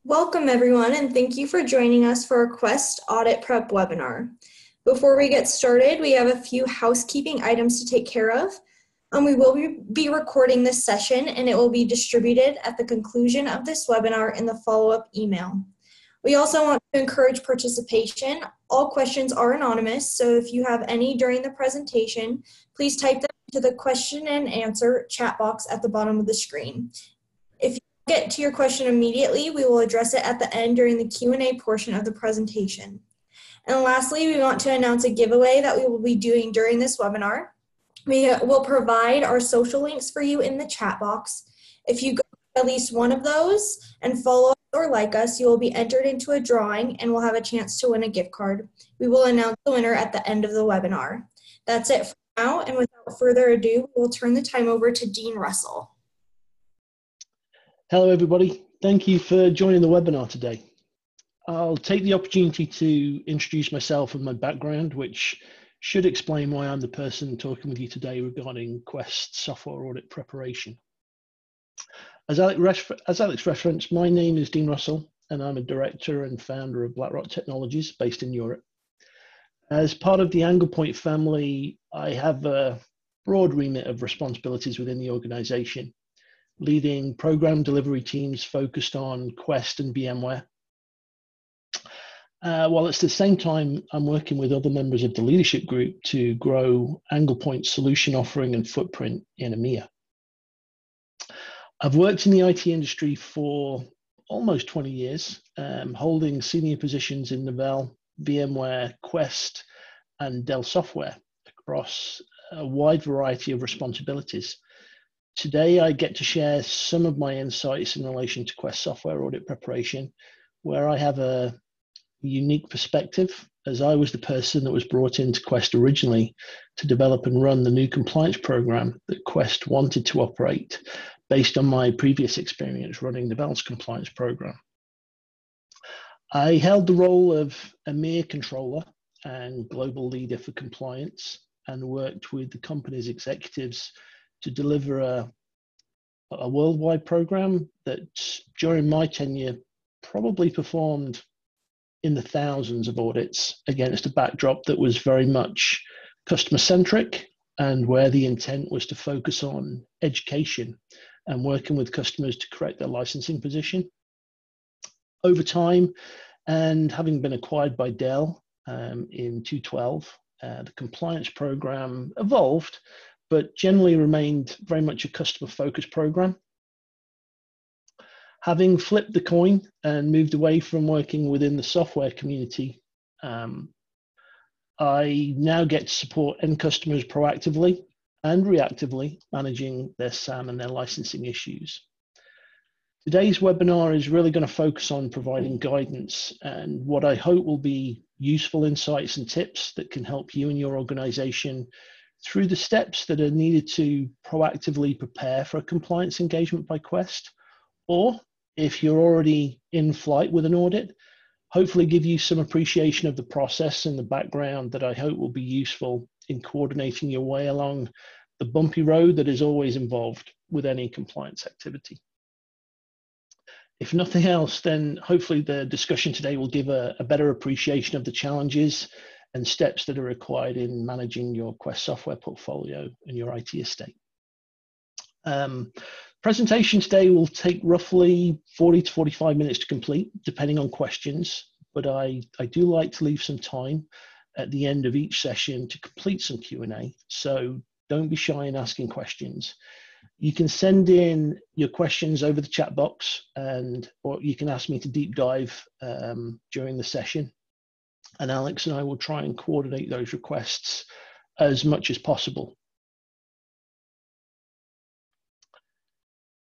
Welcome everyone, and thank you for joining us for our Quest Audit Prep webinar. Before we get started, we have a few housekeeping items to take care of. We will be recording this session and it will be distributed at the conclusion of this webinar in the follow-up email. We also want to encourage participation. All questions are anonymous, so if you have any during the presentation, please type them into the question and answer chat box at the bottom of the screen. If you get to your question immediately, we will address it at the end during the Q&A portion of the presentation. And lastly, we want to announce a giveaway that we will be doing during this webinar. We will provide our social links for you in the chat box. If you go to at least one of those and follow us or like us, you will be entered into a drawing and will have a chance to win a gift card. We will announce the winner at the end of the webinar. That's it for now, and without further ado, we'll turn the time over to Dean Russell. Hello everybody, thank you for joining the webinar today. I'll take the opportunity to introduce myself and my background, which should explain why I'm the person talking with you today regarding Quest software audit preparation. As Alex referenced, my name is Dean Russell and I'm a director and founder of BlackRock Technologies based in Europe. As part of the Anglepoint family, I have a broad remit of responsibilities within the organization, leading program delivery teams focused on Quest and VMware. While at the same time, I'm working with other members of the leadership group to grow Anglepoint's solution offering and footprint in EMEA. I've worked in the IT industry for almost 20 years, holding senior positions in Novell, VMware, Quest, and Dell Software across a wide variety of responsibilities. Today, I get to share some of my insights in relation to Quest software audit preparation, where I have a unique perspective, as I was the person that was brought into Quest originally to develop and run the new compliance program that Quest wanted to operate based on my previous experience running the Novell's compliance program. I held the role of EMEA controller and global leader for compliance and worked with the company's executives to deliver a worldwide program that during my tenure probably performed in the thousands of audits against a backdrop that was very much customer centric and where the intent was to focus on education and working with customers to correct their licensing position. Over time, and having been acquired by Dell in 2012, the compliance program evolved, but generally remained very much a customer-focused program. Having flipped the coin and moved away from working within the software community, I now get to support end customers proactively and reactively managing their SAM and their licensing issues. Today's webinar is really going to focus on providing guidance and what I hope will be useful insights and tips that can help you and your organization through the steps that are needed to proactively prepare for a compliance engagement by Quest, or if you're already in flight with an audit, hopefully give you some appreciation of the process and the background that I hope will be useful in coordinating your way along the bumpy road that is always involved with any compliance activity. If nothing else, then hopefully the discussion today will give a better appreciation of the challenges and steps that are required in managing your Quest software portfolio and your IT estate. Presentation today will take roughly 40 to 45 minutes to complete, depending on questions, but I do like to leave some time at the end of each session to complete some Q&A, so don't be shy in asking questions. You can send in your questions over the chat box, or you can ask me to deep dive during the session, and Alex and I will try and coordinate those requests as much as possible.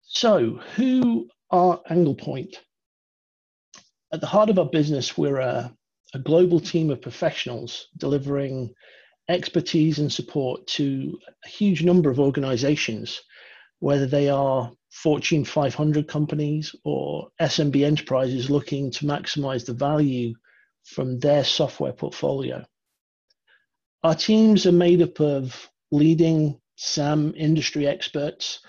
So, who are Anglepoint? At the heart of our business, we're a global team of professionals delivering expertise and support to a huge number of organizations, whether they are Fortune 500 companies or SMB enterprises looking to maximize the value from their software portfolio. Our teams are made up of leading SAM industry experts,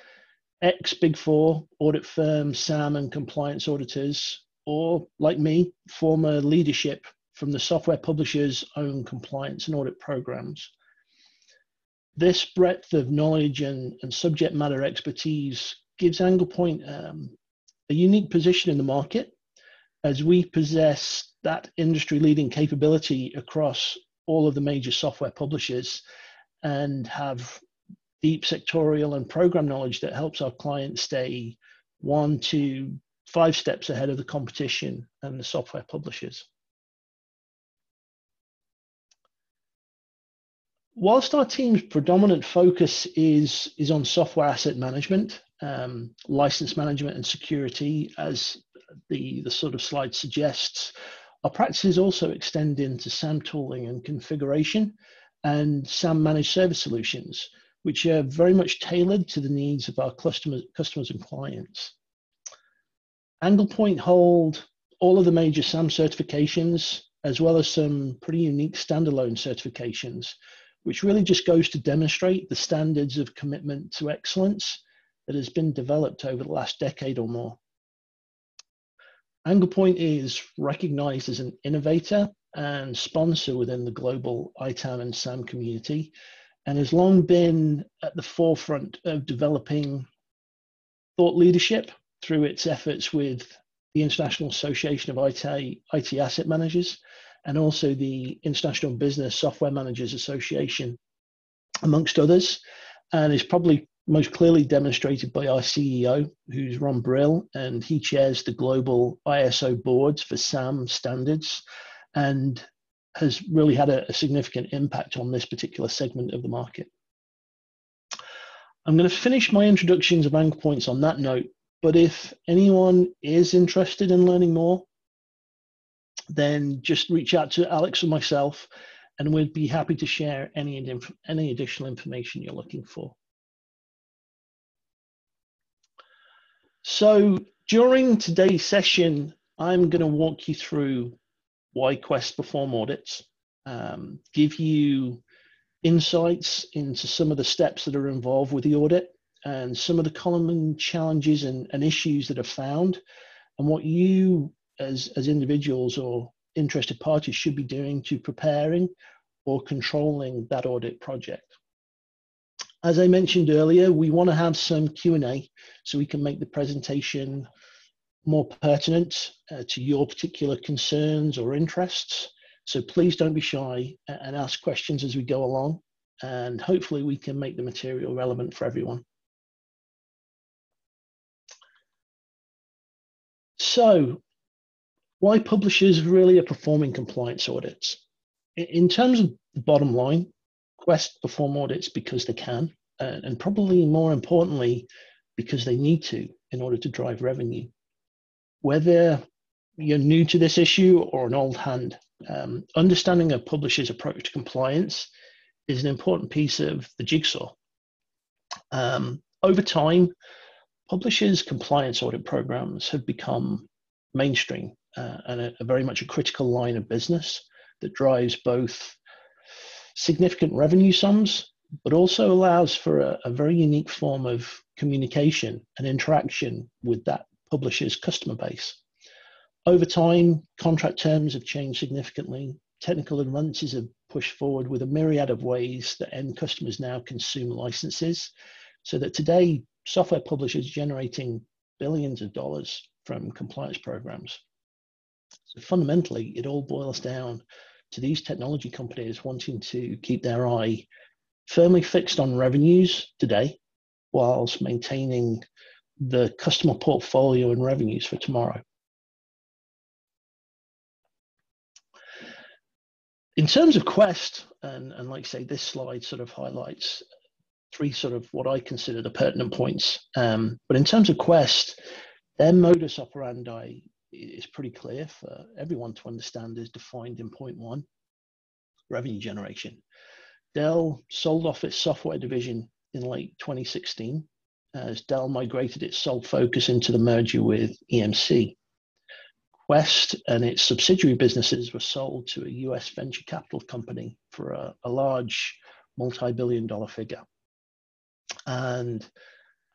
ex-Big Four audit firms, SAM and compliance auditors, or like me, former leadership from the software publisher's own compliance and audit programs. This breadth of knowledge and subject matter expertise gives Anglepoint a unique position in the market, as we possess that industry-leading capability across all of the major software publishers and have deep sectorial and program knowledge that helps our clients stay 1 to 5 steps ahead of the competition and the software publishers. Whilst our team's predominant focus is on software asset management, license management and security, as the sort of slide suggests, our practices also extend into SAM tooling and configuration and SAM managed service solutions, which are very much tailored to the needs of our customers and clients. Anglepoint hold all of the major SAM certifications, as well as some pretty unique standalone certifications, which really just goes to demonstrate the standards of commitment to excellence that has been developed over the last decade or more. Anglepoint is recognized as an innovator and sponsor within the global ITAM and SAM community, and has long been at the forefront of developing thought leadership through its efforts with the International Association of IT Asset Managers, and also the International Business Software Managers Association, amongst others, and is probably most clearly demonstrated by our CEO, who's Ron Brill, and he chairs the global ISO boards for SAM standards and has really had a significant impact on this particular segment of the market. I'm going to finish my introductions of Anglepoints on that note, but if anyone is interested in learning more, then just reach out to Alex or myself, and we'd be happy to share any additional information you're looking for. So during today's session, I'm going to walk you through why Quest perform audits, give you insights into some of the steps that are involved with the audit and some of the common challenges and issues that are found, and what you as individuals or interested parties should be doing to preparing or controlling that audit project. As I mentioned earlier, we want to have some Q&A so we can make the presentation more pertinent to your particular concerns or interests. So please don't be shy and ask questions as we go along, and hopefully we can make the material relevant for everyone. So, why publishers really are performing compliance audits? In terms of the bottom line, Quest perform audits because they can, and probably more importantly, because they need to in order to drive revenue. Whether you're new to this issue or an old hand, understanding a publisher's approach to compliance is an important piece of the jigsaw. Over time, publishers' compliance audit programs have become mainstream and a very much a critical line of business that drives both significant revenue sums, but also allows for a very unique form of communication and interaction with that publisher's customer base. Over time, contract terms have changed significantly. Technical advances have pushed forward with a myriad of ways that end customers now consume licenses, so that today, software publishers generating billions of dollars from compliance programs. So fundamentally, it all boils down to these technology companies wanting to keep their eye firmly fixed on revenues today, whilst maintaining the customer portfolio and revenues for tomorrow. In terms of Quest, and like I say, this slide sort of highlights 3 sort of what I consider the pertinent points. But in terms of Quest, their modus operandi is pretty clear for everyone to understand, is defined in point 1, revenue generation. Dell sold off its software division in late 2016 as Dell migrated its sole focus into the merger with EMC. Quest and its subsidiary businesses were sold to a US venture capital company for a large multi-billion-dollar figure. And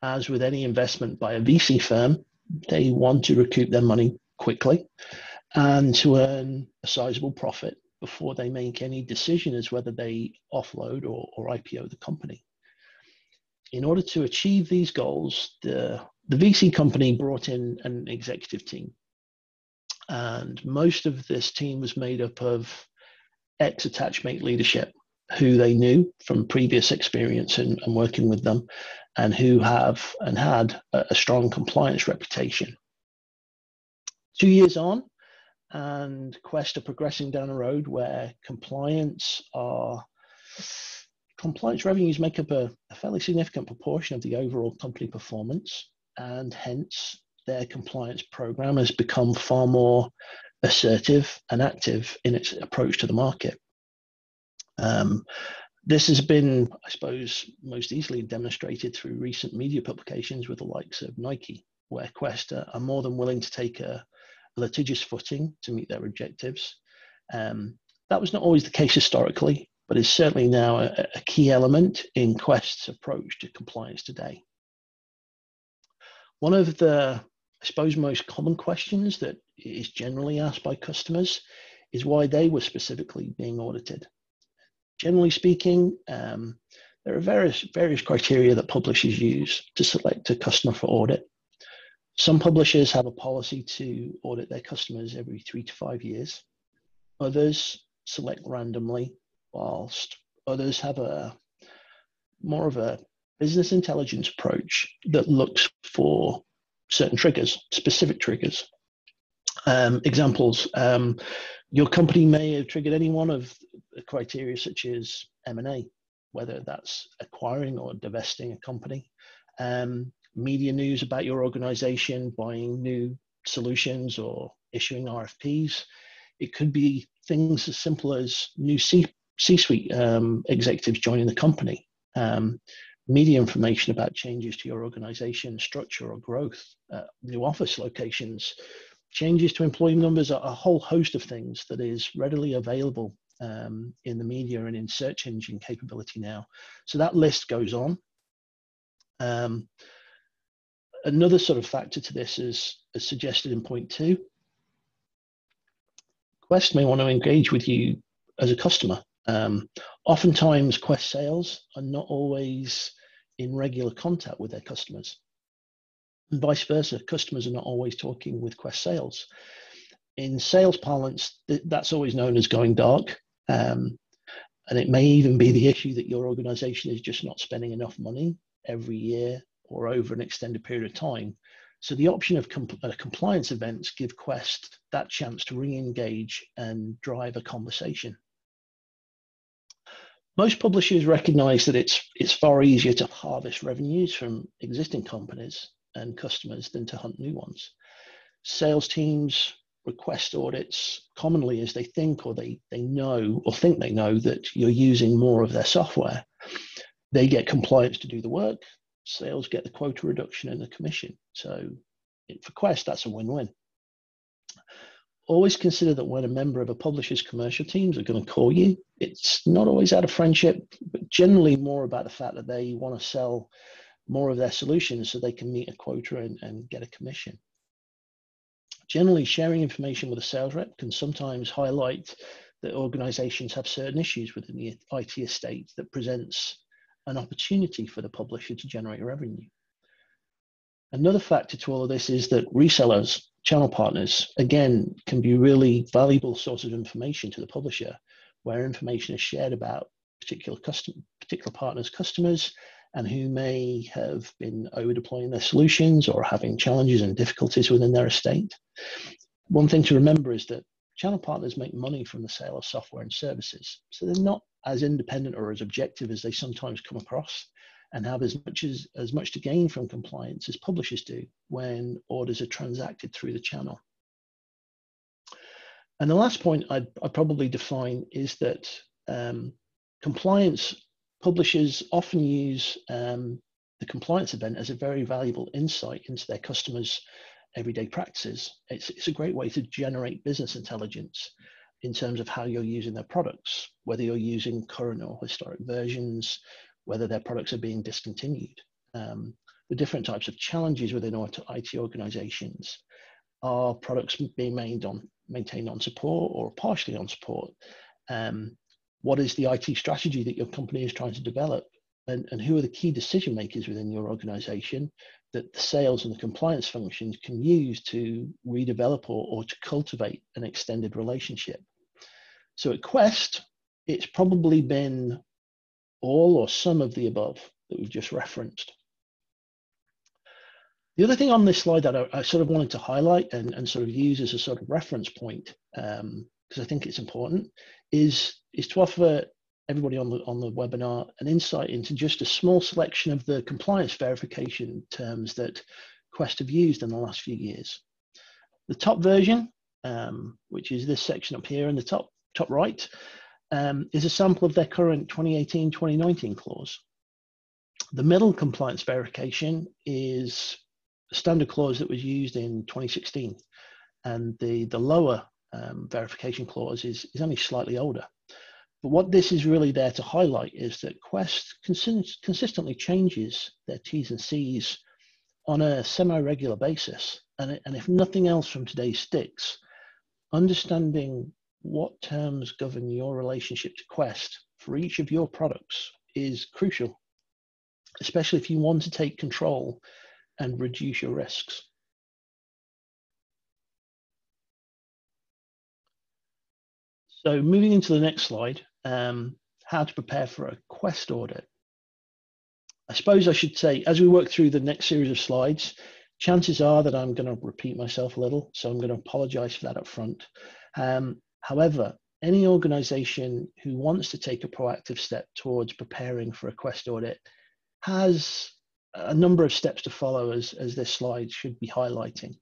as with any investment by a VC firm, they want to recoup their money quickly and to earn a sizable profit before they make any decision as whether they offload or IPO the company. In order to achieve these goals, the VC company brought in an executive team. And most of this team was made up of ex-Attachmate leadership, who they knew from previous experience in working with them, and who have and had a strong compliance reputation. 2 years on, and Quest are progressing down a road where compliance revenues make up a fairly significant proportion of the overall company performance, and hence their compliance program has become far more assertive and active in its approach to the market. This has been, I suppose, most easily demonstrated through recent media publications with the likes of Nike, where Quest are more than willing to take a litigious footing to meet their objectives. That was not always the case historically, but is certainly now a key element in Quest's approach to compliance today. One of the, I suppose, most common questions that is generally asked by customers is why they were specifically being audited. Generally speaking, there are various criteria that publishers use to select a customer for audit. Some publishers have a policy to audit their customers every 3 to 5 years. Others select randomly, whilst others have more of a business intelligence approach that looks for certain triggers, specific triggers. Examples, your company may have triggered any one of the criteria such as M&A, whether that's acquiring or divesting a company, media news about your organization, buying new solutions or issuing RFPs. It could be things as simple as new C-suite executives joining the company, media information about changes to your organization structure or growth, new office locations, changes to employee numbers, a whole host of things that is readily available in the media and in search engine capability now. So that list goes on. Another sort of factor to this is, as suggested in point 2, Quest may want to engage with you as a customer. Oftentimes, Quest sales are not always in regular contact with their customers. And vice versa, customers are not always talking with Quest sales. In sales parlance, that's always known as going dark. And it may even be the issue that your organization is just not spending enough money every year or over an extended period of time. So the option of compliance events give Quest that chance to re-engage and drive a conversation. Most publishers recognize that it's far easier to harvest revenues from existing companies and customers than to hunt new ones. Sales teams request audits commonly as they think or they know or think they know that you're using more of their software. They get compliance to do the work. Sales get the quota reduction and the commission. So for Quest, that's a win-win. Always consider that when a member of a publisher's commercial teams are going to call you, it's not always out of friendship, but generally more about the fact that they want to sell more of their solutions so they can meet a quota and get a commission. Generally, sharing information with a sales rep can sometimes highlight that organizations have certain issues within the IT estate that presents an opportunity for the publisher to generate revenue. Another factor to all of this is that resellers, channel partners, again, can be really valuable sources of information to the publisher, where information is shared about particular partners' customers and who may have been over deploying their solutions or having challenges and difficulties within their estate. One thing to remember is that channel partners make money from the sale of software and services, so they're not as independent or as objective as they sometimes come across, and have as much to gain from compliance as publishers do when orders are transacted through the channel. And the last point I'd probably define is that compliance publishers often use the compliance event as a very valuable insight into their customers' everyday practices. It's a great way to generate business intelligence in terms of how you're using their products, whether you're using current or historic versions, whether their products are being discontinued, the different types of challenges within IT organizations, are products being maintained on support or partially on support? What is the IT strategy that your company is trying to develop? And who are the key decision makers within your organization that the sales and the compliance functions can use to redevelop or to cultivate an extended relationship? So at Quest, it's probably been all or some of the above that we've just referenced. The other thing on this slide that I sort of wanted to highlight and sort of use as a sort of reference point, because I think it's important, is to offer everybody on the webinar an insight into just a small selection of the compliance verification terms that Quest have used in the last few years. The top version, which is this section up here in the top right, is a sample of their current 2018-2019 clause. The middle compliance verification is a standard clause that was used in 2016, and the lower verification clause is only slightly older. But what this is really there to highlight is that Quest consistently changes their T's and C's on a semi-regular basis. And if nothing else from today sticks, understanding what terms govern your relationship to Quest for each of your products is crucial, especially if you want to take control and reduce your risks. So moving into the next slide, how to prepare for a Quest audit. I suppose I should say, as we work through the next series of slides, chances are that I'm going to repeat myself a little, so I'm going to apologize for that up front. However, any organization who wants to take a proactive step towards preparing for a Quest audit has a number of steps to follow, as this slide should be highlighting.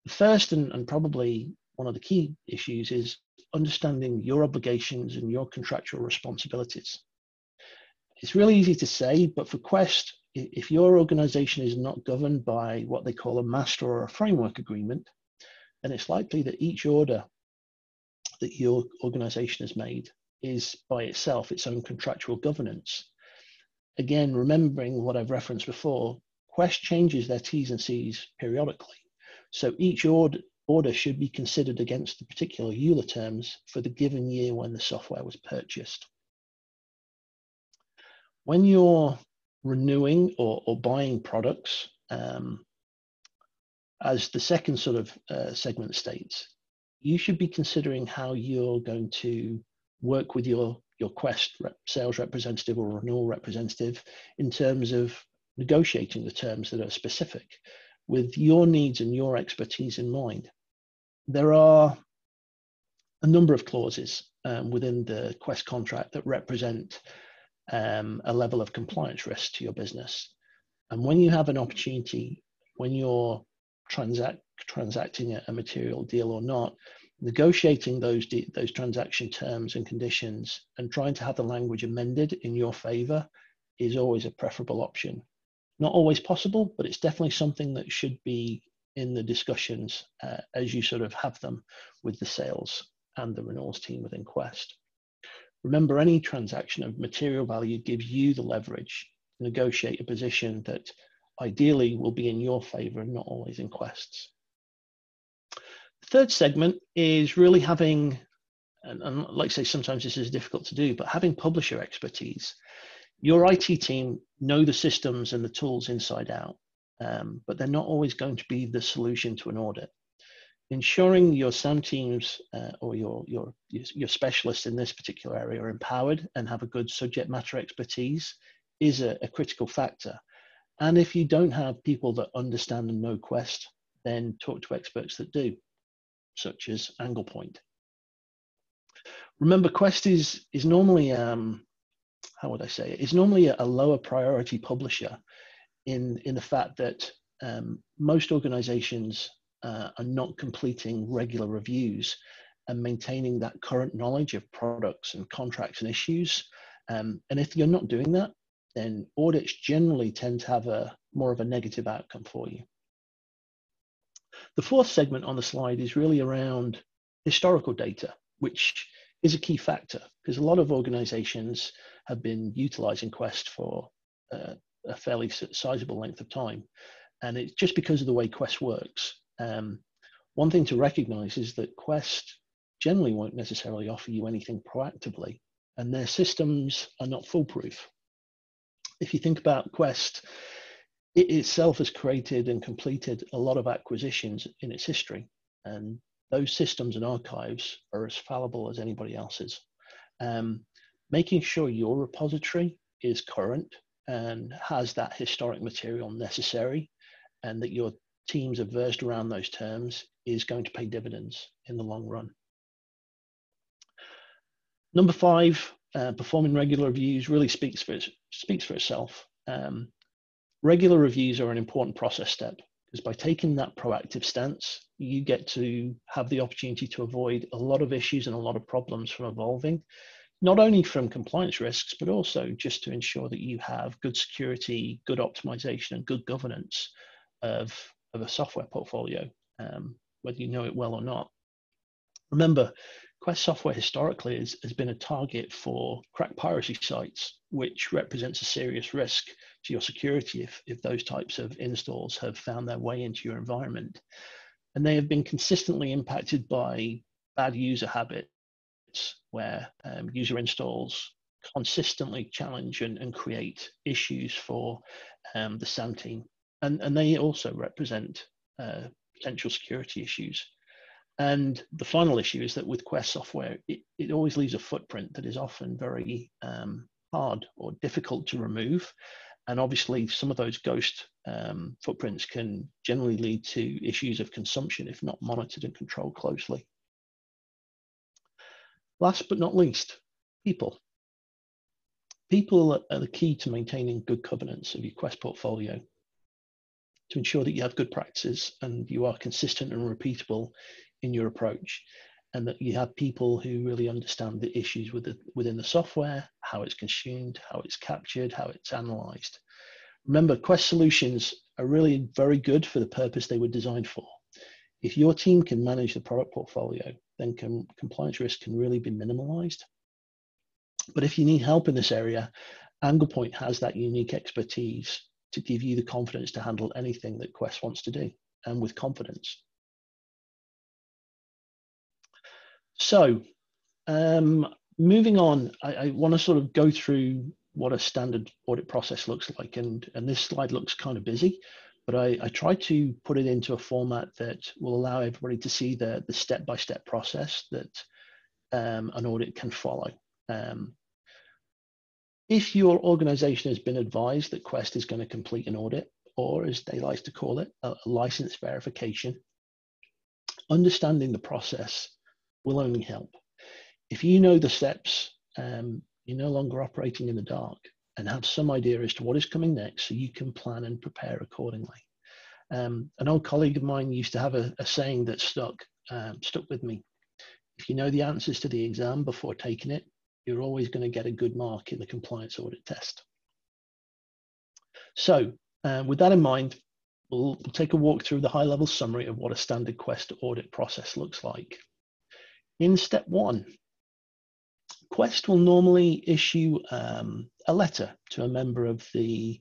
The first and probably one of the key issues is understanding your obligations and your contractual responsibilities. It's really easy to say, but for Quest, if your organization is not governed by what they call a master or a framework agreement, then it's likely that each order that your organization has made is by itself its own contractual governance. Again, remembering what I've referenced before, Quest changes their T's and C's periodically. So each order should be considered against the particular EULA terms for the given year when the software was purchased. When you're renewing or buying products, as the second sort of segment states, you should be considering how you're going to work with your Quest sales representative or renewal representative in terms of negotiating the terms that are specific with your needs and your expertise in mind. There are a number of clauses within the Quest contract that represent a level of compliance risk to your business. And when you have an opportunity, when you're transacting a material deal or not, negotiating those transaction terms and conditions and trying to have the language amended in your favor is always a preferable option. Not always possible, but it's definitely something that should be in the discussions as you sort of have them with the sales and the renewals team within Quest. Remember, any transaction of material value gives you the leverage to negotiate a position that ideally will be in your favor and not always in Quest's. The third segment is really having, and like I say, sometimes this is difficult to do, but having publisher expertise. Your IT team know the systems and the tools inside out, but they're not always going to be the solution to an audit. Ensuring your SAM teams or your specialists in this particular area are empowered and have a good subject matter expertise is a critical factor. And if you don't have people that understand and know Quest, then talk to experts that do, such as Anglepoint. Remember, Quest is normally, how would I say it? It's normally a lower priority publisher in the fact that most organizations are not completing regular reviews and maintaining that current knowledge of products and contracts and issues. And if you're not doing that, then audits generally tend to have more of a negative outcome for you. The fourth segment on the slide is really around historical data, which is a key factor because a lot of organizations have been utilizing Quest for a fairly sizable length of time. And it's just because of the way Quest works. one thing to recognize is that Quest generally won't necessarily offer you anything proactively, and their systems are not foolproof. If you think about Quest, it itself has created and completed a lot of acquisitions in its history, and those systems and archives are as fallible as anybody else's. Making sure your repository is current and has that historic material necessary, and that your teams are versed around those terms, is going to pay dividends in the long run. Number 5, performing regular reviews really speaks for itself. Regular reviews are an important process step, because by taking that proactive stance, you get to have the opportunity to avoid a lot of issues and a lot of problems from evolving, not only from compliance risks, but also just to ensure that you have good security, good optimization, and good governance of a software portfolio, whether you know it well or not. Remember, Quest software historically has been a target for crack piracy sites, which represents a serious risk to your security if those types of installs have found their way into your environment. And they have been consistently impacted by bad user habits, where user installs consistently challenge and create issues for the SAM team. And they also represent potential security issues. And the final issue is that with Quest software, it always leaves a footprint that is often very hard or difficult to remove. And obviously, some of those ghost footprints can generally lead to issues of consumption if not monitored and controlled closely. Last but not least, people. People are the key to maintaining good governance of your Quest portfolio, to ensure that you have good practices and you are consistent and repeatable in your approach, and that you have people who really understand the issues within the software, how it's consumed, how it's captured, how it's analyzed. Remember, Quest solutions are really very good for the purpose they were designed for. If your team can manage the product portfolio, then compliance risk can really be minimalized. But if you need help in this area, AnglePoint has that unique expertise to give you the confidence to handle anything that Quest wants to do, and with confidence. So moving on, I want to sort of go through what a standard audit process looks like. And this slide looks kind of busy, but I try to put it into a format that will allow everybody to see the step-by-step process that an audit can follow. If your organization has been advised that Quest is going to complete an audit, or as they like to call it, a license verification, understanding the process will only help. If you know the steps, you're no longer operating in the dark and have some idea as to what is coming next, so you can plan and prepare accordingly. An old colleague of mine used to have a saying that stuck with me. If you know the answers to the exam before taking it, you're always going to get a good mark in the compliance audit test. So with that in mind, we'll take a walk through the high-level summary of what a standard Quest audit process looks like. In step 1, Quest will normally issue a letter to a member of the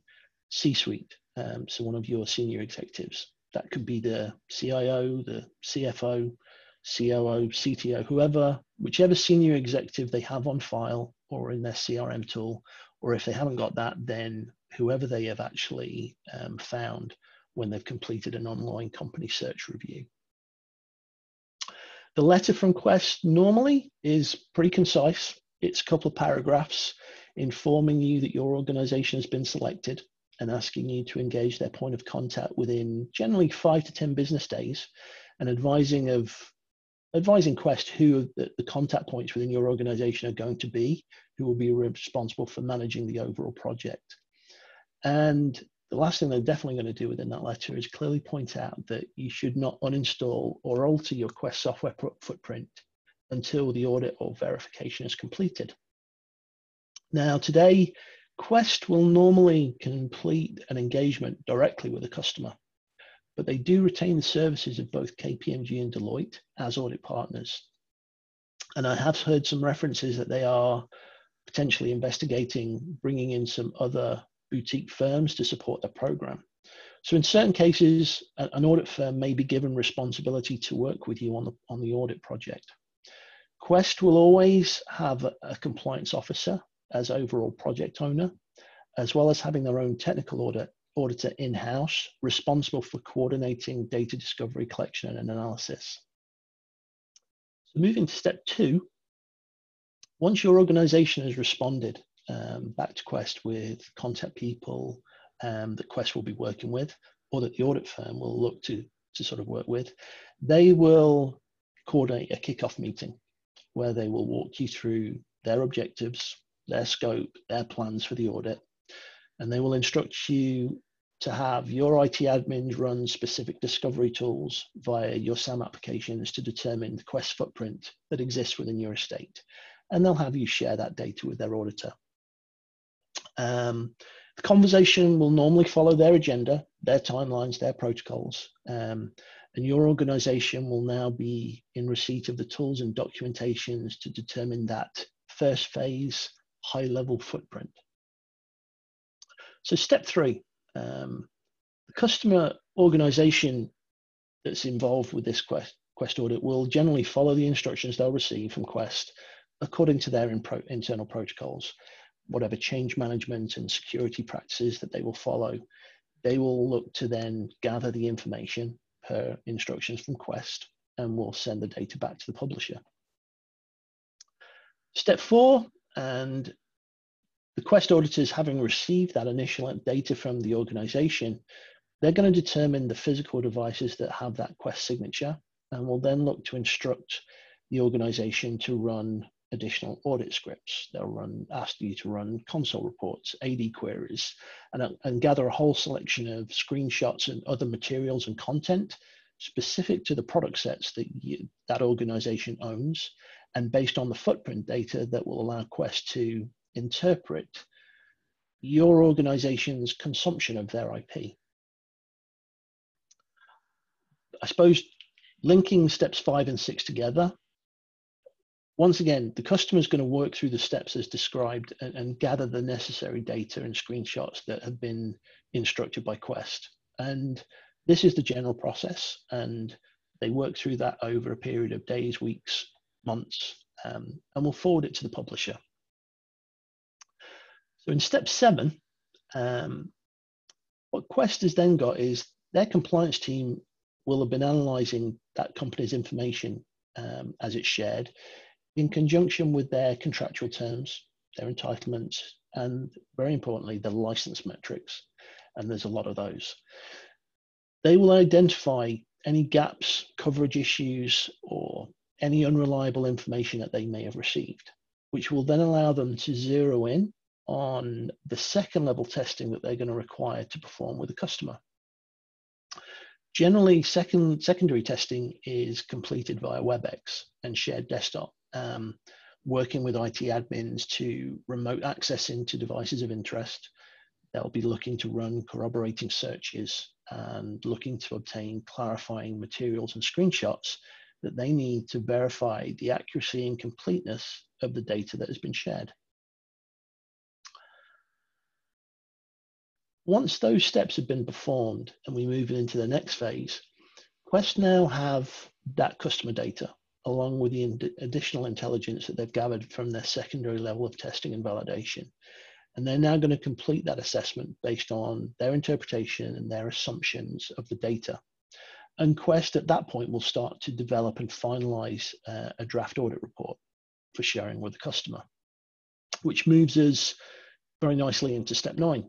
C-suite, so one of your senior executives. That could be the CIO, the CFO, COO, CTO, whichever senior executive they have on file or in their CRM tool, or if they haven't got that, then whoever they have actually found when they've completed an online company search review. The letter from Quest normally is pretty concise. It's a couple of paragraphs informing you that your organization has been selected and asking you to engage their point of contact within generally 5 to 10 business days, and advising Quest who the contact points within your organization are going to be, who will be responsible for managing the overall project. And the last thing they're definitely going to do within that letter is clearly point out that you should not uninstall or alter your Quest software footprint until the audit or verification is completed. Now, today, Quest will normally complete an engagement directly with a customer, but they do retain the services of both KPMG and Deloitte as audit partners. And I have heard some references that they are potentially investigating bringing in some other boutique firms to support the program. So in certain cases, an audit firm may be given responsibility to work with you on the audit project. Quest will always have a compliance officer as overall project owner, as well as having their own technical auditor in-house, responsible for coordinating data discovery, collection, and analysis. So moving to step 2, once your organization has responded back to Quest with contact people that Quest will be working with, or that the audit firm will look to sort of work with, they will coordinate a kickoff meeting where they will walk you through their objectives, their scope, their plans for the audit, and they will instruct you to have your IT admins run specific discovery tools via your SAM applications to determine the Quest footprint that exists within your estate. And they'll have you share that data with their auditor. The conversation will normally follow their agenda, their timelines, their protocols, and your organization will now be in receipt of the tools and documentations to determine that first phase high-level footprint. So step 3, the customer organization that's involved with this Quest audit will generally follow the instructions they'll receive from Quest according to their internal protocols. Whatever change management and security practices that they will follow, they will look to then gather the information per instructions from Quest and will send the data back to the publisher. Step 4, and the Quest auditors, having received that initial data from the organization, they're going to determine the physical devices that have that Quest signature and will then look to instruct the organization to run additional audit scripts. They'll ask you to run console reports, AD queries, and gather a whole selection of screenshots and other materials and content specific to the product sets that that organization owns, and based on the footprint data that will allow Quest to interpret your organization's consumption of their IP. I suppose linking steps 5 and 6 together, once again, the customer is going to work through the steps as described and gather the necessary data and screenshots that have been instructed by Quest. And this is the general process, and they work through that over a period of days, weeks, months, and we'll forward it to the publisher. So in step 7, what Quest has then got is their compliance team will have been analysing that company's information as it's shared in conjunction with their contractual terms, their entitlements, and very importantly, the license metrics. And there's a lot of those. They will identify any gaps, coverage issues, or any unreliable information that they may have received, which will then allow them to zero in on the second level testing that they're going to require to perform with the customer. Generally, secondary testing is completed via WebEx and shared desktop, working with IT admins to remote access into devices of interest. They'll be looking to run corroborating searches and looking to obtain clarifying materials and screenshots that they need to verify the accuracy and completeness of the data that has been shared. Once those steps have been performed and we move into the next phase, Quest now have that customer data along with the additional intelligence that they've gathered from their secondary level of testing and validation. And they're now going to complete that assessment based on their interpretation and their assumptions of the data. And Quest at that point will start to develop and finalize a draft audit report for sharing with the customer, which moves us very nicely into step 9.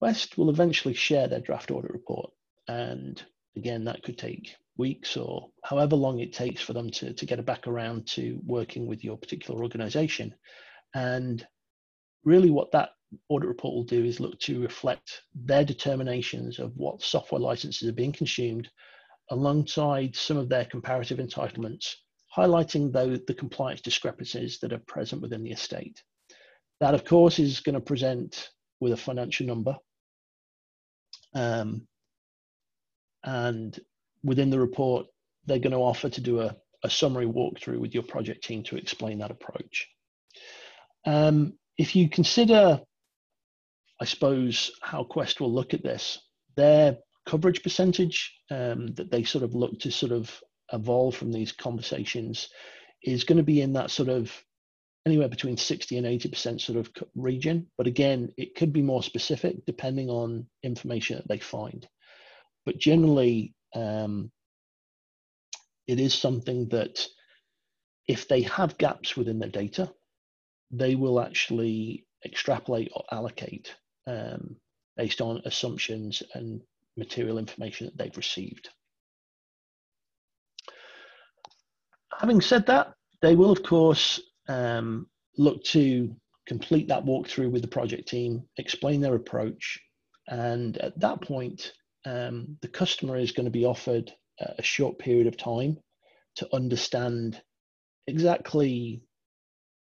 Quest will eventually share their draft audit report. And again, that could take weeks or however long it takes for them to get it back around to working with your particular organization. And really what that audit report will do is look to reflect their determinations of what software licenses are being consumed alongside some of their comparative entitlements, highlighting the compliance discrepancies that are present within the estate. That, of course, is going to present with a financial number. And within the report, they're going to offer to do a summary walkthrough with your project team to explain that approach. If you consider I suppose how Quest will look at this, their coverage percentage that they sort of look to sort of evolve from these conversations is going to be in that sort of anywhere between 60 and 80% sort of region. But again, it could be more specific depending on information that they find. But generally, it is something that if they have gaps within their data, they will actually extrapolate or allocate based on assumptions and material information that they've received. Having said that, they will, of course, look to complete that walkthrough with the project team, explain their approach, and at that point, the customer is going to be offered a short period of time to understand exactly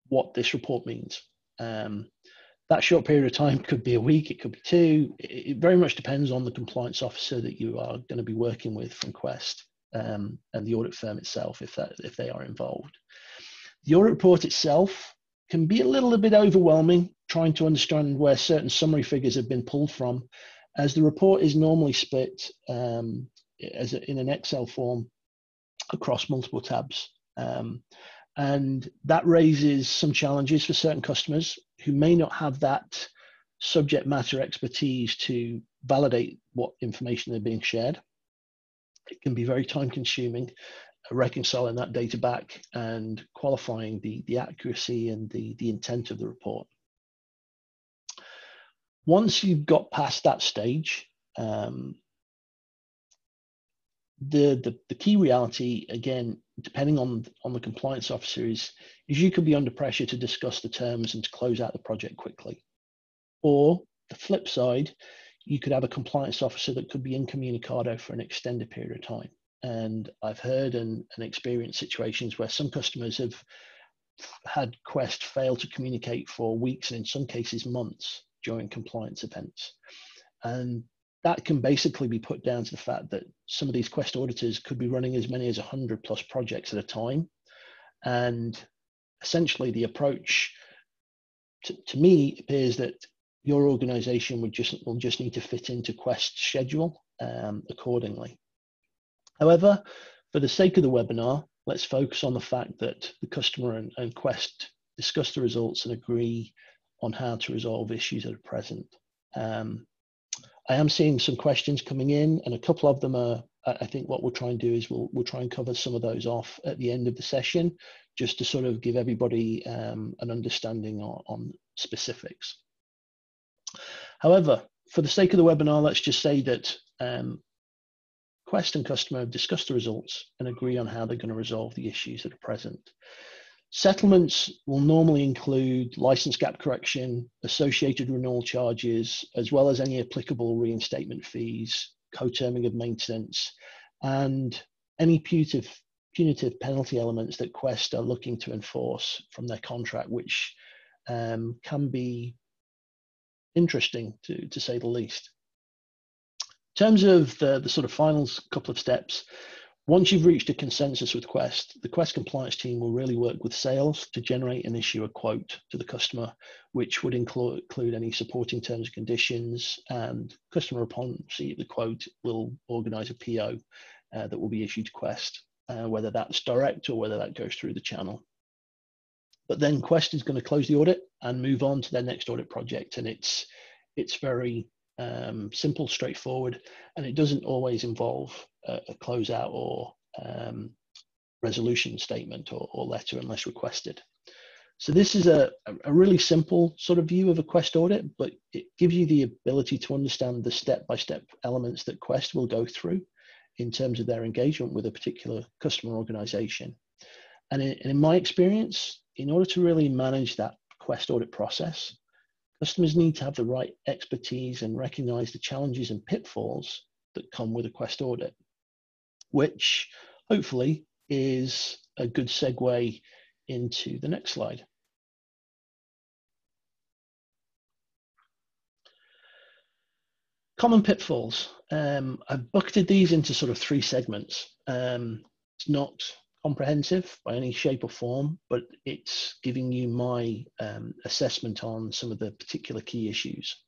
what this report means. That short period of time could be a week, it could be two. It very much depends on the compliance officer that you are going to be working with from Quest and the audit firm itself, if they are involved. The audit report itself can be a little bit overwhelming, trying to understand where certain summary figures have been pulled from, as the report is normally split in an Excel form across multiple tabs. And that raises some challenges for certain customers who may not have that subject matter expertise to validate what information they're being shared. It can be very time consuming, reconciling that data back and qualifying the accuracy and the intent of the report. Once you've got past that stage, the key reality, again, depending on the compliance officer, is you could be under pressure to discuss the terms and to close out the project quickly. Or the flip side, you could have a compliance officer that could be incommunicado for an extended period of time. And I've heard and experienced situations where some customers have had Quest fail to communicate for weeks and in some cases months during compliance events. And that can basically be put down to the fact that some of these Quest auditors could be running as many as 100+ projects at a time. And essentially the approach to me appears that your organization will just need to fit into Quest's schedule accordingly. However, for the sake of the webinar, let's focus on the fact that the customer and Quest discuss the results and agree on how to resolve issues that are present. I am seeing some questions coming in, and a couple of them are, I think what we'll try and do is we'll try and cover some of those off at the end of the session, just to sort of give everybody an understanding on specifics. However, for the sake of the webinar, let's just say that Quest and customer have discussed the results and agree on how they're going to resolve the issues that are present. Settlements will normally include license gap correction, associated renewal charges, as well as any applicable reinstatement fees, co-terming of maintenance, and any punitive penalty elements that Quest are looking to enforce from their contract, which can be interesting to say the least. In terms of the sort of final couple of steps, once you've reached a consensus with Quest, the Quest compliance team will really work with sales to generate and issue a quote to the customer, which would include any supporting terms and conditions, and customer, upon receipt of the quote, will organize a PO that will be issued to Quest, whether that's direct or whether that goes through the channel. But then Quest is going to close the audit and move on to their next audit project, and it's very simple, straightforward, and it doesn't always involve a closeout or resolution statement or letter unless requested. So this is a really simple sort of view of a Quest audit, but it gives you the ability to understand the step-by-step elements that Quest will go through in terms of their engagement with a particular customer organization. And in my experience, in order to really manage that Quest audit process, customers need to have the right expertise and recognize the challenges and pitfalls that come with a Quest audit, which hopefully is a good segue into the next slide. Common pitfalls. I've bucketed these into sort of 3 segments. It's not comprehensive by any shape or form, but it's giving you my assessment on some of the particular key issues.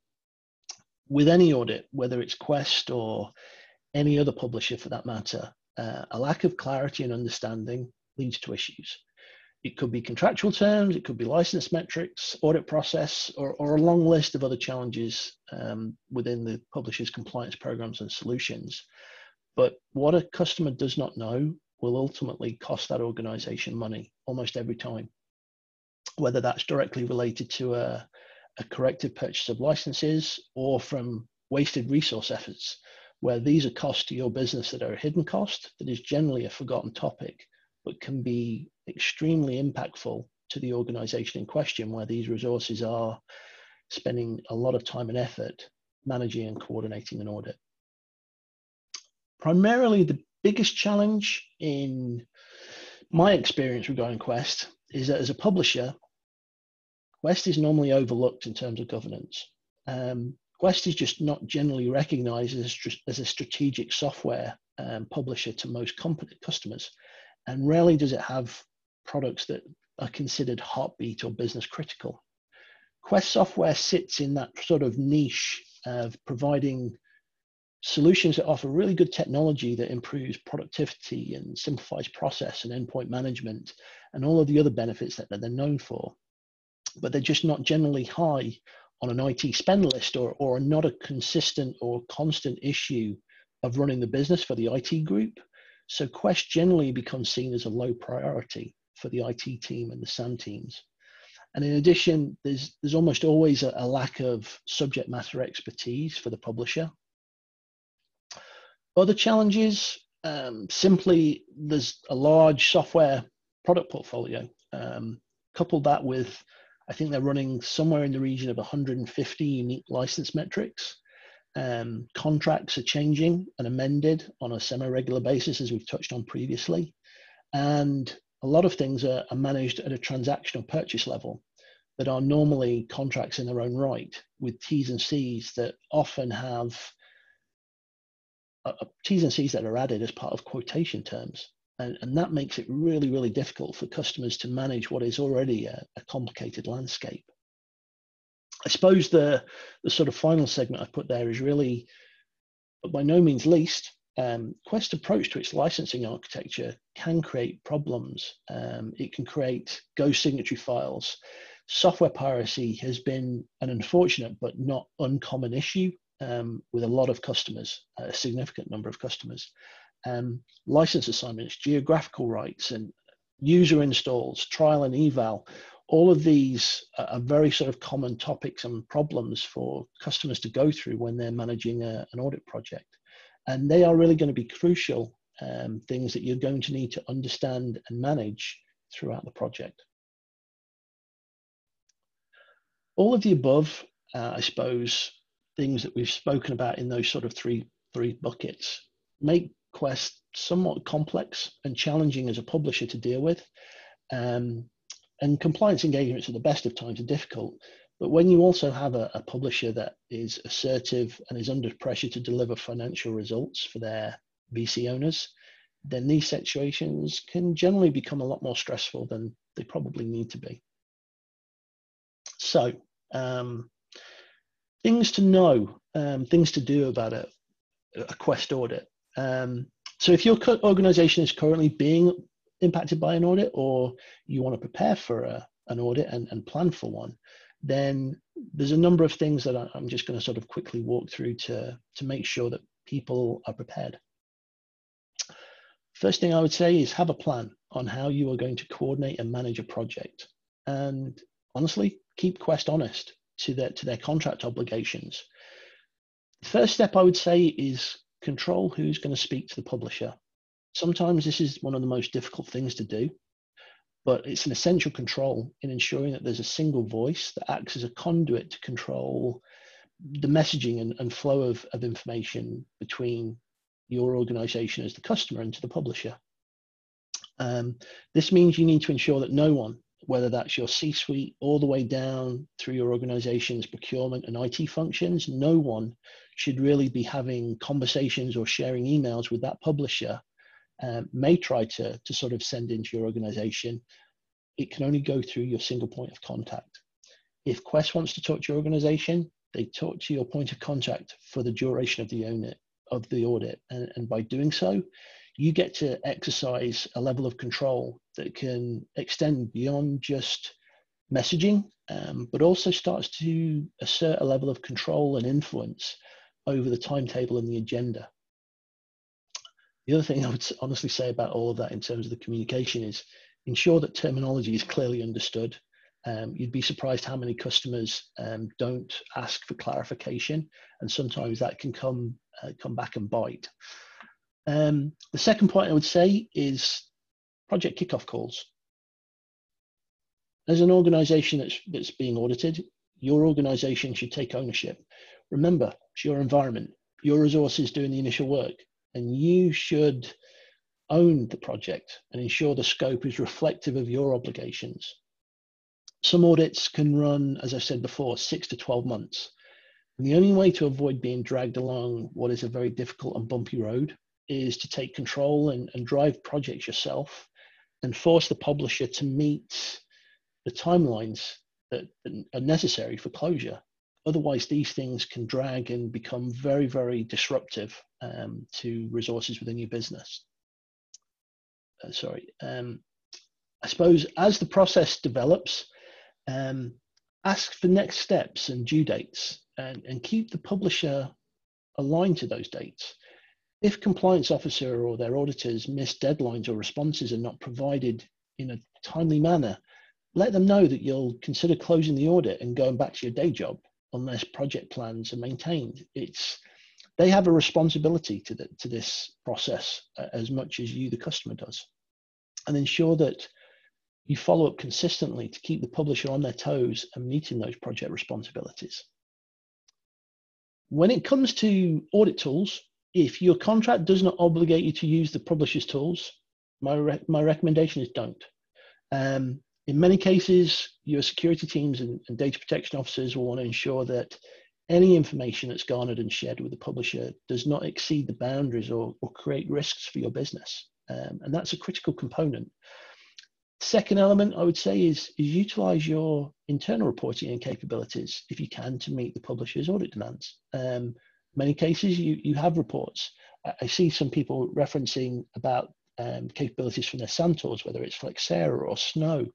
with any audit, whether it's Quest or any other publisher for that matter, a lack of clarity and understanding leads to issues. It could be contractual terms, it could be license metrics, audit process, or a long list of other challenges within the publisher's compliance programs and solutions. But what a customer does not know will ultimately cost that organization money almost every time, whether that's directly related to a corrective purchase of licenses or from wasted resource efforts, where these are costs to your business that are a hidden cost that is generally a forgotten topic, but can be extremely impactful to the organization in question, where these resources are spending a lot of time and effort managing and coordinating an audit. Primarily, the biggest challenge in my experience regarding Quest is that as a publisher, Quest is normally overlooked in terms of governance. Quest is just not generally recognized as a strategic software publisher to most customers, and rarely does it have products that are considered heartbeat or business critical. Quest software sits in that sort of niche of providing solutions that offer really good technology that improves productivity and simplifies process and endpoint management and all of the other benefits that they're known for. But they're just not generally high on an IT spend list, or not a consistent or constant issue of running the business for the IT group. So Quest generally becomes seen as a low priority for the IT team and the SAM teams. And in addition, there's almost always a lack of subject matter expertise for the publisher. Other challenges, simply there's a large software product portfolio. Couple that with, I think they're running somewhere in the region of 150 unique license metrics. Contracts are changing and amended on a semi-regular basis, as we've touched on previously. And a lot of things are managed at a transactional purchase level that are normally contracts in their own right, with T's and C's that often have T's and C's that are added as part of quotation terms. And that makes it really, really difficult for customers to manage what is already a complicated landscape. I suppose the sort of final segment I've put there is really, but by no means least, Quest's approach to its licensing architecture can create problems. It can create ghost signatory files. Software piracy has been an unfortunate but not uncommon issue with a lot of customers, a significant number of customers. License assignments, geographical rights, and user installs, trial and eval, all of these are very sort of common topics and problems for customers to go through when they're managing an audit project. And they are really going to be crucial things that you're going to need to understand and manage throughout the project. All of the above, I suppose, things that we've spoken about in those sort of three buckets make Quest somewhat complex and challenging as a publisher to deal with. And compliance engagements at the best of times are difficult. But when you also have a publisher that is assertive and is under pressure to deliver financial results for their VC owners, then these situations can generally become a lot more stressful than they probably need to be. So, things to know, things to do about a Quest audit. So if your organization is currently being impacted by an audit, or you want to prepare for an audit and plan for one, then there's a number of things that I'm just going to sort of quickly walk through to make sure that people are prepared. First thing I would say is have a plan on how you are going to coordinate and manage a project. And honestly, keep Quest honest to their contract obligations. The first step I would say is control who's going to speak to the publisher. Sometimes this is one of the most difficult things to do, but it's an essential control in ensuring that there's a single voice that acts as a conduit to control the messaging and flow of information between your organization as the customer and to the publisher. This means you need to ensure that no one, whether that's your C-suite all the way down through your organization's procurement and IT functions, no one should really be having conversations or sharing emails with that publisher. May try to sort of send into your organization. It can only go through your single point of contact. If Quest wants to talk to your organization, they talk to your point of contact for the duration of the audit. And by doing so, you get to exercise a level of control that can extend beyond just messaging, but also starts to assert a level of control and influence over the timetable and the agenda. The other thing I would honestly say about all of that in terms of the communication is ensure that terminology is clearly understood. You'd be surprised how many customers don't ask for clarification, and sometimes that can come back and bite. The second point I would say is project kickoff calls. As an organization that's being audited, your organization should take ownership. Remember, it's your environment, your resources doing the initial work, and you should own the project and ensure the scope is reflective of your obligations. Some audits can run, as I said before, 6 to 12 months. And the only way to avoid being dragged along what is a very difficult and bumpy road is to take control and drive projects yourself and force the publisher to meet the timelines that are necessary for closure. Otherwise, these things can drag and become very, very disruptive to resources within your business. I suppose as the process develops, ask for next steps and due dates and keep the publisher aligned to those dates. If compliance officer or their auditors miss deadlines or responses are not provided in a timely manner, let them know that you'll consider closing the audit and going back to your day job unless project plans are maintained. They have a responsibility to this process as much as you, the customer, does. And ensure that you follow up consistently to keep the publisher on their toes and meeting those project responsibilities. When it comes to audit tools, if your contract does not obligate you to use the publisher's tools, my recommendation is don't. In many cases, your security teams and data protection officers will want to ensure that any information that's garnered and shared with the publisher does not exceed the boundaries or create risks for your business. And that's a critical component. Second element I would say is utilize your internal reporting and capabilities if you can to meet the publisher's audit demands. Many cases you have reports. I see some people referencing about capabilities from their SAM tools, whether it's Flexera or Snow.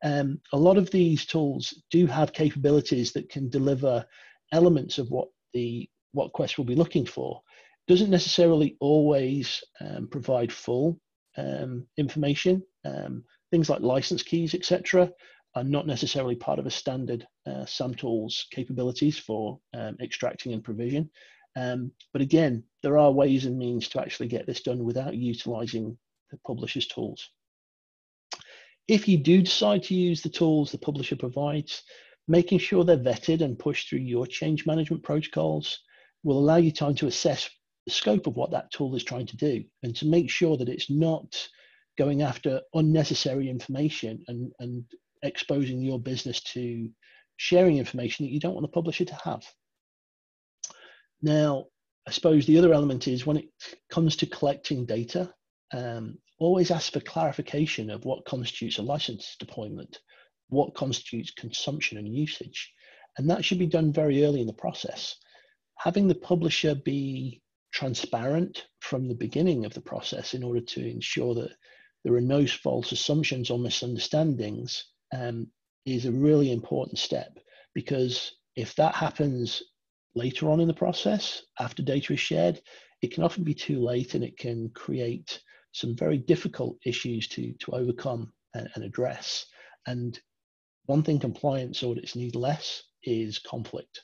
A lot of these tools do have capabilities that can deliver elements of what Quest will be looking for. Doesn't necessarily always provide full information. Things like license keys, etc., are not necessarily part of a standard SAM tools capabilities for extracting and provision. But again, there are ways and means to actually get this done without utilizing the publisher's tools. If you do decide to use the tools the publisher provides, making sure they're vetted and pushed through your change management protocols will allow you time to assess the scope of what that tool is trying to do and to make sure that it's not going after unnecessary information and exposing your business to sharing information that you don't want the publisher to have. Now, I suppose the other element is when it comes to collecting data, always ask for clarification of what constitutes a license deployment, what constitutes consumption and usage. And that should be done very early in the process. Having the publisher be transparent from the beginning of the process in order to ensure that there are no false assumptions or misunderstandings is a really important step, because if that happens later on in the process, after data is shared, it can often be too late and it can create some very difficult issues to overcome and address. And one thing compliance audits need less is conflict.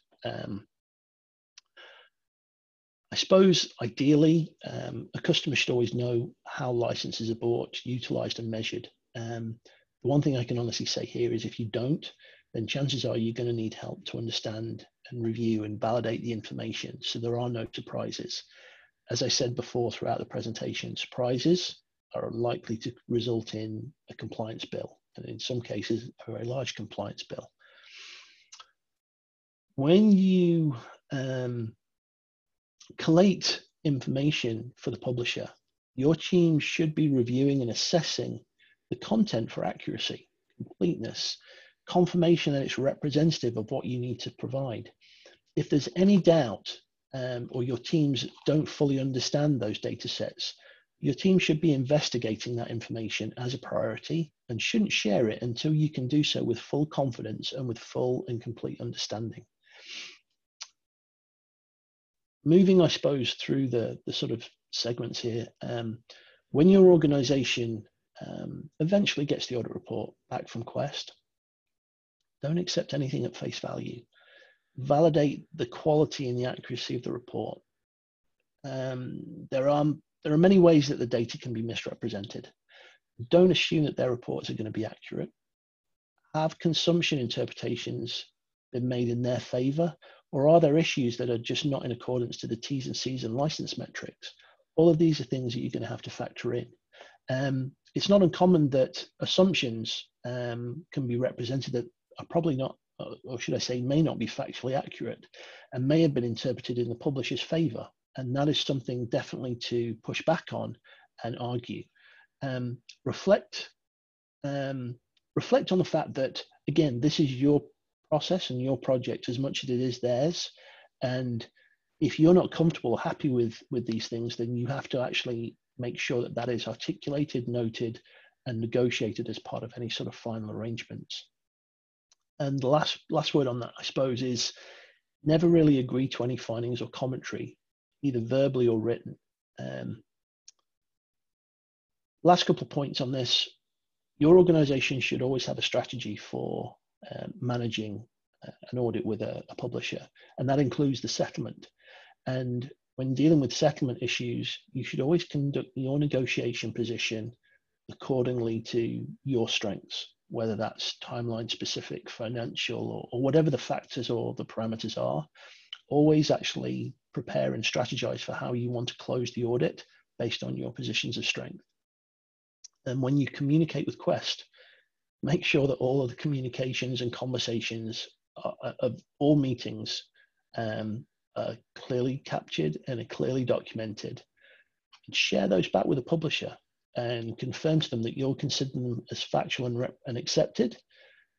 I suppose ideally, a customer should always know how licenses are bought, utilized and measured. The one thing I can honestly say here is if you don't, then chances are you're going to need help to understand and review and validate the information so there are no surprises. As I said before throughout the presentation, surprises are likely to result in a compliance bill, and in some cases, a very large compliance bill. When you collate information for the publisher, your team should be reviewing and assessing the content for accuracy, completeness, confirmation that it's representative of what you need to provide. if there's any doubt or your teams don't fully understand those data sets, your team should be investigating that information as a priority and shouldn't share it until you can do so with full confidence and with full and complete understanding. Moving, I suppose, through the sort of segments here, when your organization eventually gets the audit report back from Quest, don't accept anything at face value. Validate the quality and the accuracy of the report. There are many ways that the data can be misrepresented. Don't assume that their reports are going to be accurate. Have consumption interpretations been made in their favor, or are there issues that are just not in accordance to the T's and C's and license metrics? All of these are things that you're going to have to factor in. It's not uncommon that assumptions can be represented that are probably not, or should I say, may not be factually accurate and may have been interpreted in the publisher's favor. And that is something definitely to push back on and argue. Reflect on the fact that, again, this is your process and your project as much as it is theirs. And if you're not comfortable or happy with these things, then you have to actually make sure that that is articulated, noted, and negotiated as part of any sort of final arrangements. And the last word on that, I suppose, is never really agree to any findings or commentary, either verbally or written. Last couple of points on this. Your organization should always have a strategy for managing an audit with a publisher, and that includes the settlement. And when dealing with settlement issues, you should always conduct your negotiation position accordingly to your strengths, whether that's timeline specific, financial, or whatever the factors or the parameters are. Always actually prepare and strategize for how you want to close the audit based on your positions of strength. And when you communicate with Quest, make sure that all of the communications and conversations of all meetings are clearly captured and are clearly documented. And share those back with the publisher and confirm to them that you'll consider them as factual and accepted.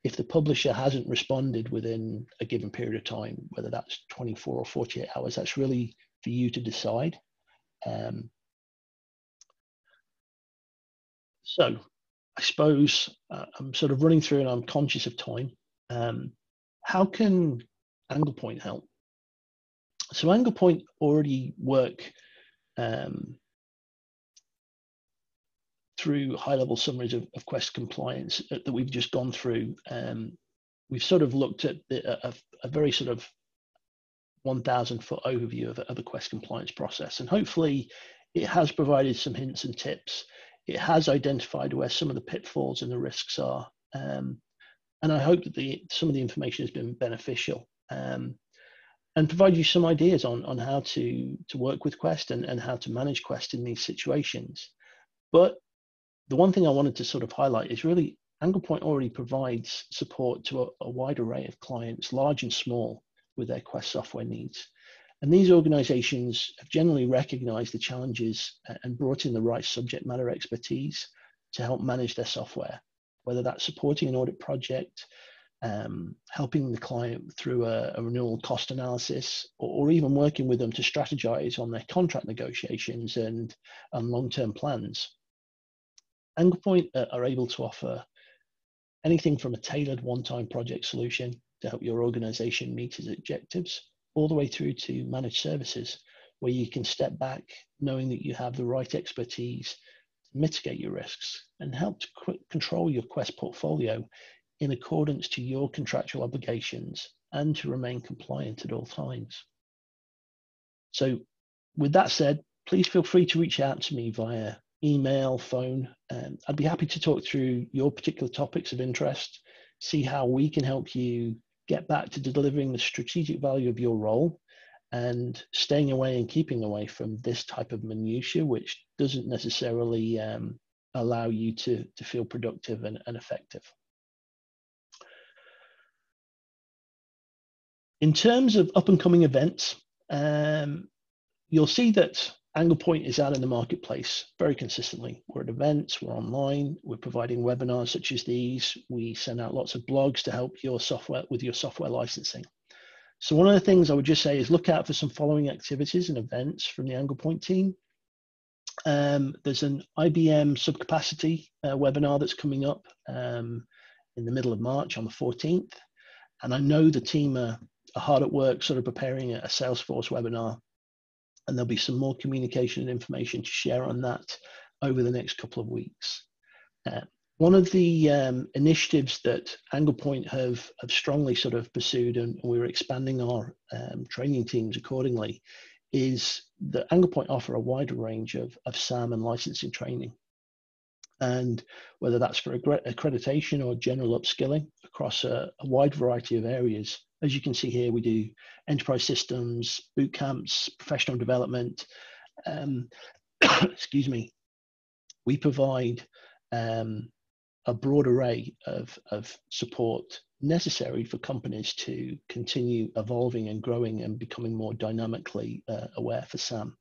If the publisher hasn't responded within a given period of time, whether that's 24 or 48 hours, that's really for you to decide. So I suppose I'm sort of running through and I'm conscious of time. How can AnglePoint help? So AnglePoint already work through high-level summaries of Quest compliance that we've just gone through. We've sort of looked at a very sort of 1,000-foot overview of a Quest compliance process, and hopefully it has provided some hints and tips. It has identified where some of the pitfalls and the risks are, and I hope that some of the information has been beneficial, and provide you some ideas on how to work with Quest and how to manage Quest in these situations. But the one thing I wanted to sort of highlight is really AnglePoint already provides support to a wide array of clients, large and small, with their Quest software needs. And these organizations have generally recognized the challenges and brought in the right subject matter expertise to help manage their software, whether that's supporting an audit project, helping the client through a renewal cost analysis, or even working with them to strategize on their contract negotiations and long-term plans. AnglePoint are able to offer anything from a tailored one-time project solution to help your organization meet its objectives, all the way through to managed services, where you can step back knowing that you have the right expertise to mitigate your risks and help to control your Quest portfolio in accordance to your contractual obligations and to remain compliant at all times. So with that said, please feel free to reach out to me via email, phone. I'd be happy to talk through your particular topics of interest, see how we can help you get back to delivering the strategic value of your role and staying away and keeping away from this type of minutiae, which doesn't necessarily allow you to feel productive and effective. In terms of up and coming events, you'll see that AnglePoint is out in the marketplace very consistently. We're at events, we're online, we're providing webinars such as these. We send out lots of blogs to help your software with your software licensing. So one of the things I would just say is look out for some following activities and events from the Anglepoint team. There's an IBM subcapacity webinar that's coming up in the middle of March on the 14th. And I know the team are hard at work sort of preparing a Salesforce webinar, and there'll be some more communication and information to share on that over the next couple of weeks. One of the initiatives that Anglepoint have strongly sort of pursued, and we're expanding our training teams accordingly, is that Anglepoint offer a wider range of SAM and licensing training. And whether that's for accreditation or general upskilling across a wide variety of areas. As you can see here, we do enterprise systems, boot camps, professional development. Excuse me. We provide a broad array of support necessary for companies to continue evolving and growing and becoming more dynamically aware for SAM.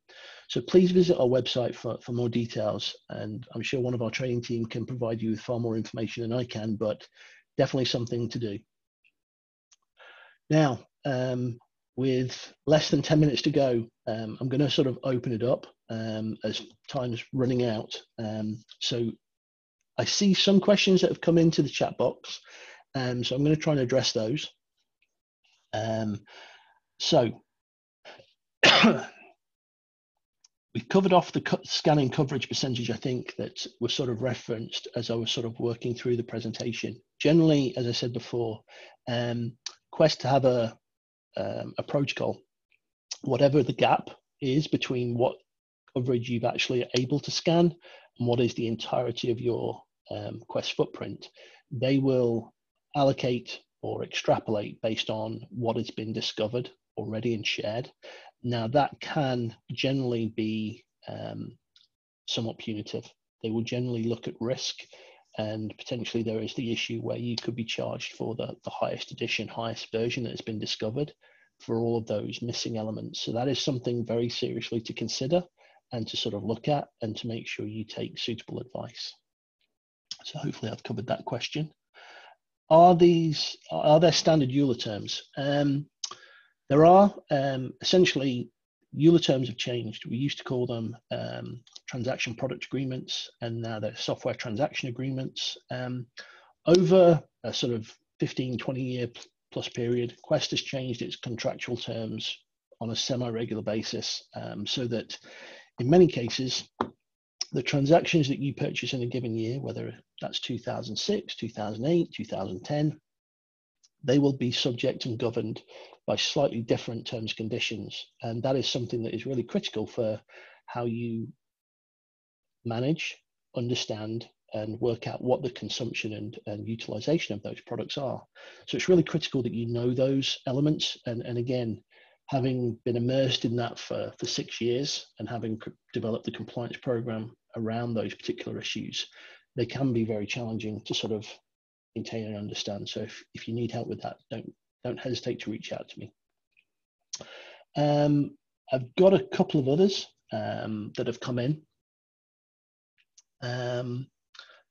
So please visit our website for more details, and I'm sure one of our training team can provide you with far more information than I can, but definitely something to do. Now, with less than 10 minutes to go, I'm going to sort of open it up as time's running out. So I see some questions that have come into the chat box, so I'm going to try and address those. So we've covered off the scanning coverage percentage, I think, that was sort of referenced as I was sort of working through the presentation. Generally, as I said before, Quest to have a approach goal, whatever the gap is between what coverage you've actually able to scan and what is the entirety of your Quest footprint, they will allocate or extrapolate based on what has been discovered already and shared. Now that can generally be somewhat punitive. They will generally look at risk, and potentially there is the issue where you could be charged for the highest edition, highest version that has been discovered for all of those missing elements. So that is something very seriously to consider and to sort of look at and to make sure you take suitable advice. So hopefully I've covered that question. Are there standard EULA terms? There are. Essentially, EULA terms have changed. We used to call them transaction product agreements, and now they're software transaction agreements. Over a sort of 15, 20 year plus period, Quest has changed its contractual terms on a semi-regular basis, so that in many cases, the transactions that you purchase in a given year, whether that's 2006, 2008, 2010, they will be subject and governed by slightly different terms and conditions. And that is something that is really critical for how you manage, understand, and work out what the consumption and utilization of those products are. So it's really critical that you know those elements. And again, having been immersed in that for 6 years and having developed the compliance program around those particular issues, they can be very challenging to sort of maintain and understand. So if you need help with that, don't hesitate to reach out to me. I've got a couple of others that have come in.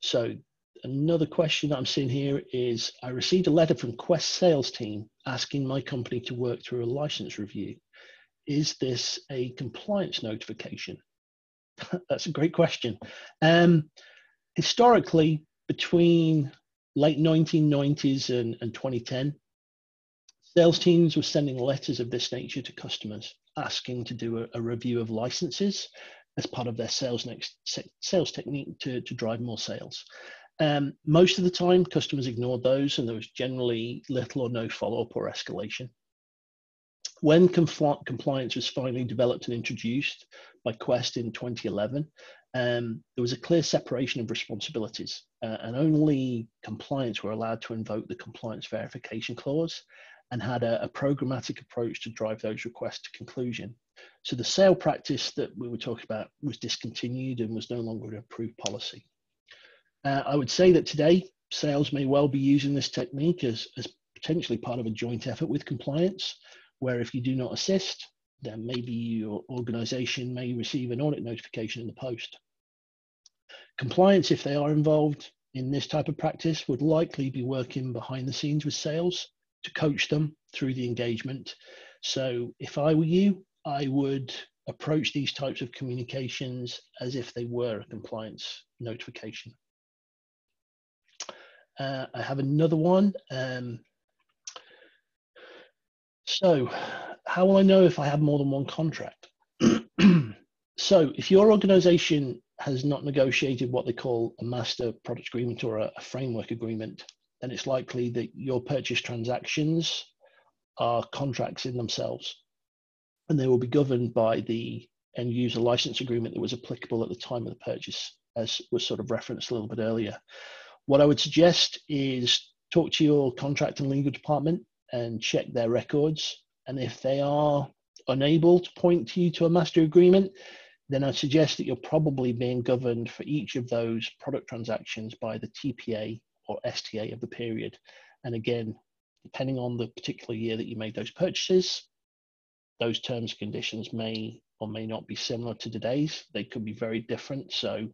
So another question that I'm seeing here is, I received a letter from Quest sales team asking my company to work through a license review. Is this a compliance notification? That's a great question. Historically, between late 1990s and 2010, sales teams were sending letters of this nature to customers asking to do a review of licenses as part of their sales technique to drive more sales. Most of the time, customers ignored those, and there was generally little or no follow-up or escalation. When compliance was finally developed and introduced by Quest in 2011, there was a clear separation of responsibilities, and only compliance were allowed to invoke the compliance verification clause and had a programmatic approach to drive those requests to conclusion. So the sale practice that we were talking about was discontinued and was no longer an approved policy. I would say that today, sales may well be using this technique as potentially part of a joint effort with compliance, where if you do not assist, then maybe your organization may receive an audit notification in the post. Compliance, if they are involved in this type of practice, would likely be working behind the scenes with sales to coach them through the engagement. So if I were you, I would approach these types of communications as if they were a compliance notification. I have another one. So how will I know if I have more than one contract? So if your organization has not negotiated what they call a master product agreement or a framework agreement, then it's likely that your purchase transactions are contracts in themselves, and they will be governed by the end user license agreement that was applicable at the time of the purchase, as was sort of referenced a little bit earlier. What I would suggest is talk to your contract and legal department and check their records. And if they are unable to point you to a master agreement, then I suggest that you're probably being governed for each of those product transactions by the TPA or STA of the period. And again, depending on the particular year that you made those purchases, those terms and conditions may or may not be similar to today's. They could be very different. So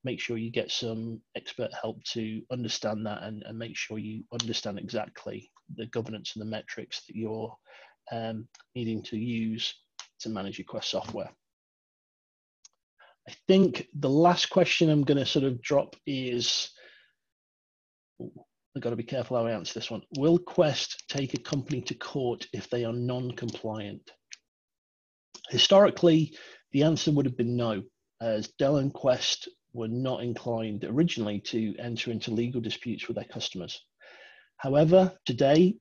make sure you get some expert help to understand that and make sure you understand exactly the governance and the metrics that you're needing to use to manage your Quest software. I think the last question I'm going to sort of drop is, I've got to be careful how I answer this one. Will Quest take a company to court if they are non-compliant? Historically, the answer would have been no, as Dell and Quest were not inclined originally to enter into legal disputes with their customers. However, today,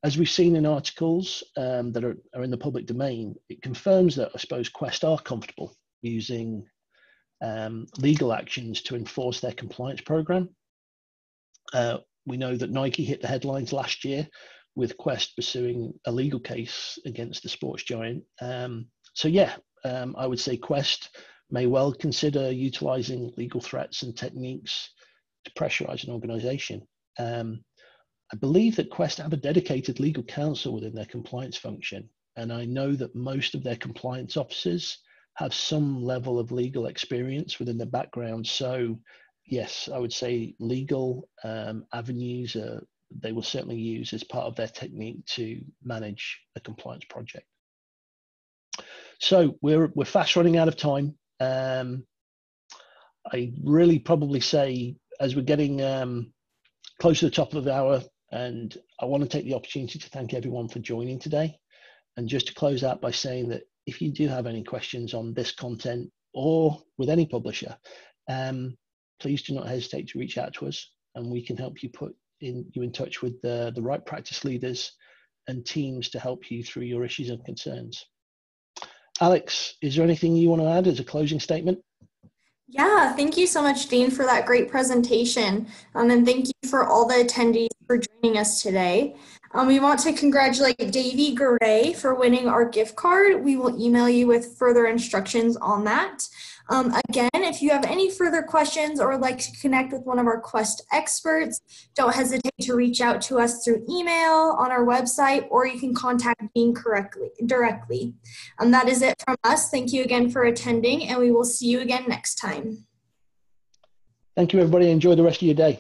as we've seen in articles that are in the public domain, it confirms that I suppose Quest are comfortable using legal actions to enforce their compliance program. We know that Nike hit the headlines last year with Quest pursuing a legal case against the sports giant. So yeah, I would say Quest may well consider utilizing legal threats and techniques to pressurize an organization. I believe that Quest have a dedicated legal counsel within their compliance function, and I know that most of their compliance officers have some level of legal experience within their background. So yes, I would say legal avenues they will certainly use as part of their technique to manage a compliance project. So we're fast running out of time. I really probably say, as we're getting close to the top of the hour, and I want to take the opportunity to thank everyone for joining today. And just to close out by saying that if you do have any questions on this content or with any publisher, please do not hesitate to reach out to us, and we can help you put you in touch with the right practice leaders and teams to help you through your issues and concerns. Alex, is there anything you want to add as a closing statement? Yeah, thank you so much, Dean, for that great presentation. And thank you for all the attendees for joining us today. We want to congratulate Davey Gray for winning our gift card. We will email you with further instructions on that. Again, if you have any further questions or would like to connect with one of our Quest experts, don't hesitate to reach out to us through email, on our website, or you can contact Dean directly. That is it from us. Thank you again for attending, and we will see you again next time. Thank you, everybody. Enjoy the rest of your day.